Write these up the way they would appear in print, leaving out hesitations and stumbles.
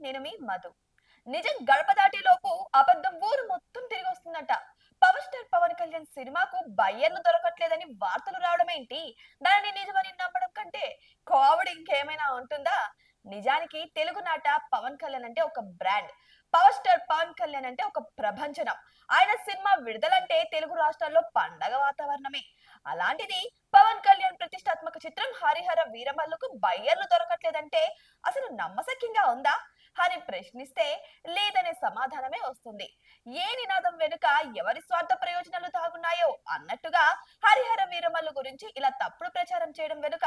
నేను మీ మధు. నిజం గడప దాటేలోపు అబద్ధం ఊరు మొత్తం తిరిగి వస్తుందట. పవర్ స్టార్ పవన్ కళ్యాణ్ సినిమాకు బయ్యర్లు దొరకట్లేదని వార్తలు రావడం ఏంటి? దానిని నిజమని నమ్మడం కంటే కామెడీ ఇంకేమైనా ఉంటుందా? నిజానికి తెలుగునాట పవన్ కళ్యాణ్ అంటే ఒక brand. Power star Pawan Kalyan అంటే ఒక ప్రభంజనం. ఆయన సినిమా విడుదలంటే తెలుగు రాష్ట్రాల్లో పండగ వాతావరణమే. అలాంటిది పవన్ కళ్యాణ్ ప్రతిష్టాత్మక చిత్రం హరిహర వీరమల్లుకు బయ్యర్లు దొరకట్లేదంటే అసలు నమ్మశక్యంగా ఉందా అని ప్రశ్నిస్తే లేదనే సమాధానమే వస్తుంది. ఏ నినాదం వెనుక ఎవరి స్వార్థ ప్రయోజనాలు దాగున్నాయో అన్నట్టుగా హరిహర వీరమల్లు గురించి ఇలా తప్పుడు ప్రచారం చేయడం వెనుక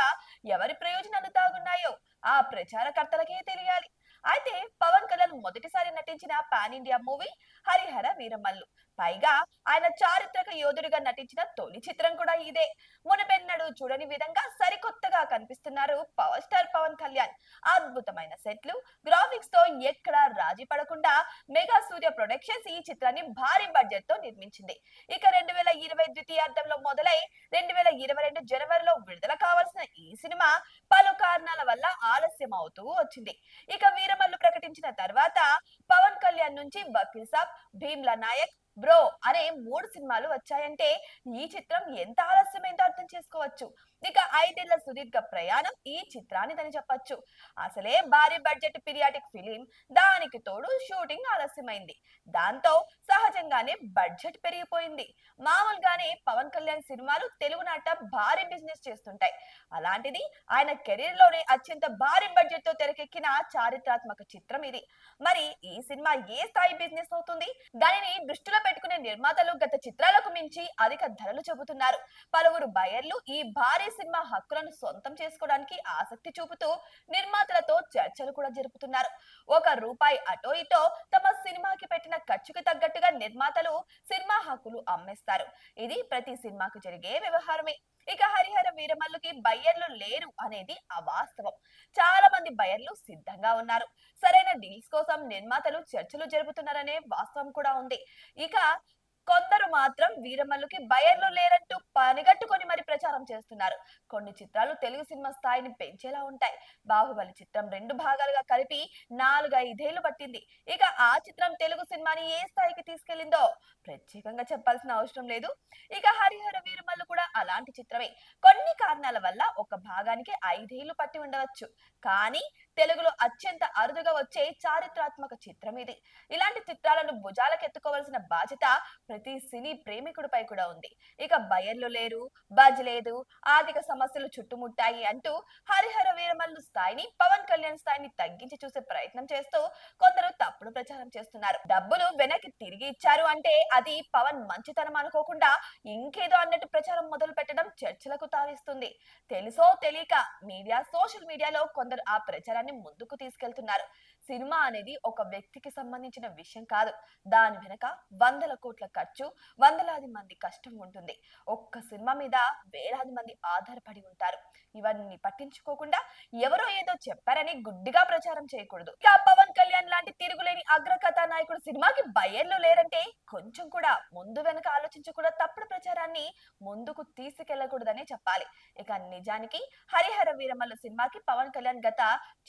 ఎవరి ప్రయోజనాలు దాగున్నాయో ఆ ప్రచారకర్తలకే తెలియాలి. అయితే పవన్ కళ్యాణ్ మొదటిసారి నటించిన pan India movie Harihara Veeramallu. పైగా ఆయన చారిత్రక యోధుడిగా నటించిన తొలి చిత్రం కూడా ఇదే. మునపెన్నడు చూడని విధంగా సరికొత్తగా కనిపిస్తున్నారు పవర్ స్టార్ పవన్ కళ్యాణ్. అద్భుతమైన సెట్లు, గ్రాఫిక్స్ తో ఎక్కడా రాజీ పడకుండా మెగా సూర్య ప్రొడక్షన్స్ ఈ చిత్రాన్ని భారీ బడ్జెట్ తో నిర్మించింది. ఇక 2020 ద్వితీయార్థంలో మొదలై 2022 జనవరిలో విడుదల కావాల్సిన ఈ సినిమా పలు కారణాల వల్ల ఆలస్యం అవుతూ వచ్చింది. ఇక వీరమల్లు ప్రకటించిన తర్వాత పవన్ కళ్యాణ్ నుంచి వకీల్ సాబ్, భీమ్లా నాయక్, బ్రో అనే 3 సినిమాలు వచ్చాయంటే ఈ చిత్రం ఎంత ఆలస్యమైందో అర్థం చేసుకోవచ్చు. ఇక 5 ఏళ్ల సుదీర్ఘ ప్రయాణం ఈ చిత్రానిదని చెప్పొచ్చు. అసలే భారీ బడ్జెట్ పీరియాడిక్ ఫిలిం, దానికి తోడు షూటింగ్ ఆలస్యమైంది. దాంతో సహజంగానే బడ్జెట్ పెరిగిపోయింది. మామూలుగానే పవన్ కళ్యాణ్ సినిమాలు తెలుగునాట భారీ బిజినెస్ చేస్తుంటాయి. అలాంటిది ఆయన కెరీర్ లోనే అత్యంత భారీ బడ్జెట్ తో తెరకెక్కిన చారిత్రాత్మక చిత్రం ఇది. మరి ఈ సినిమా ఏ స్థాయి బిజినెస్ అవుతుంది? దానిని దృష్టిలో పెట్టుకునే నిర్మాతలు గత చిత్రాలకు మించి అధిక ధరలు చెబుతున్నారు. పలువురు బయర్లు ఈ భారీ సినిమా హక్కులను సొంతం చేసుకోవడానికి ఆసక్తి చూపుతూ నిర్మాతలతో చర్చలు కూడా జరుపుతున్నారు. ₹1 అటో ఇటో తమ సినిమాకి పెట్టిన ఖర్చుకు తగ్గట్టుగా నిర్మాతలు సినిమా హక్కులు అమ్మేస్తారు. ఇది ప్రతి సినిమాకు జరిగే వ్యవహారమే. ఇక హరిహర వీరమల్లుకి బయ్యర్లు లేరు అనేది అవాస్తవం. చాలా మంది బయ్యర్లు సిద్ధంగా ఉన్నారు. సరైన డీల్స్ కోసం నిర్మాతలు చర్చలు జరుపుతున్నారనే వాస్తవం కూడా ఉంది. ఇక కొందరు మాత్రం వీరమల్లుకి బయర్లు లేరంటూ పనిగట్టుకొని మరి ప్రచారం చేస్తున్నారు. కొన్ని చిత్రాలు తెలుగు సినిమా స్థాయిని పెంచేలా ఉంటాయి. బాహుబలి చిత్రం 2 భాగాలుగా కలిపి 4-5 ఏళ్లు పట్టింది. ఇక ఆ చిత్రం తెలుగు సినిమాని ఏ స్థాయికి తీసుకెళ్లిందో ప్రత్యేకంగా చెప్పాల్సిన అవసరం లేదు. ఇక హరిహర వీరమల్లు కూడా అలాంటి చిత్రమే. కొన్ని కారణాల వల్ల ఒక భాగానికి 5 ఏళ్లు పట్టి ఉండవచ్చు. కానీ తెలుగులో అత్యంత అరుదుగా వచ్చే చారిత్రాత్మక చిత్రం ఇది. ఇలాంటి చిత్రాలను భుజాలకెత్తుకోవాల్సిన బాధ్యత ప్రతి సినీ ప్రేమికుడిపై కూడా ఉంది. ఇక బయర్లు లేరు, బజ్ లేదు, ఆర్థిక సమస్యలు చుట్టుముట్టాయి అంటూ హరిహర వీరమల్లు స్థాయిని, పవన్ కళ్యాణ్ స్థాయిని తగ్గించి చూసే ప్రయత్నం చేస్తూ కొందరు తప్పుడు ప్రచారం చేస్తున్నారు. డబ్బులు వెనక్కి తిరిగి ఇచ్చారు అంటే అది పవన్ మంచితనం అనుకోకుండా ఇంకేదో అన్నట్టు ప్రచారం మొదలు పెట్టడం చర్చలకు తావిస్తుంది. తెలుసో తెలియక సోషల్ మీడియాలో కొందరు ఆ ప్రచారాన్ని ముందుకు తీసుకెళ్తున్నారు. సినిమా అనేది ఒక వ్యక్తికి సంబంధించిన విషయం కాదు. దాని వెనక వందల కోట్ల ఖర్చు, వందలాది మంది కష్టం ఉంటుంది. ఒక్క సినిమా మీద వేలాది మంది ఆధారపడి ఉంటారు. ఇవన్నీ పట్టించుకోకుండా ఎవరో ఏదో చెప్పారని గుడ్డిగా ప్రచారం చేయకూడదు. ఇక పవన్ కళ్యాణ్ లాంటి తిరుగులేని అగ్రకథా నాయకుడు సినిమాకి బయ్యర్లు లేరంటే కొంచెం కూడా ముందు వెనక ఆలోచించకుండా తప్పుడు ప్రచారాన్ని ముందుకు తీసుకెళ్లకూడదనే చెప్పాలి. ఇక నిజానికి హరిహర వీరమల్లు సినిమాకి పవన్ కళ్యాణ్ గత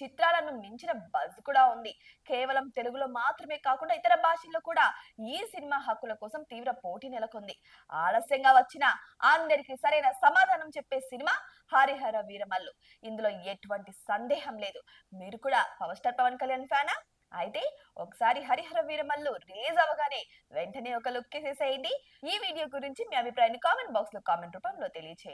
చిత్రాలను మించిన బజ్ కూడా ఉంది. కేవలం తెలుగులో మాత్రమే కాకుండా ఇతర భాషల్లో కూడా ఈ సినిమా హక్కుల కోసం తీవ్ర పోటీ నెలకొంది. ఆలస్యంగా వచ్చిన అందరికి సరైన సమాధానం చెప్పే సినిమా హరిహర వీరమల్లు. ఇందులో ఎటువంటి సందేహం లేదు. మీరు కూడా పవర్ స్టార్ పవన్ కళ్యాణ్ ఫ్యానా? అయితే ఒకసారి హరిహర వీరమల్లు రిలీజ్ అవగానే వెంటనే ఒక లుక్ వేసేసేయండి. ఈ వీడియో గురించి మీ అభిప్రాయాన్ని కామెంట్ బాక్స్ లో కామెంట్ రూపంలో తెలియచేయండి.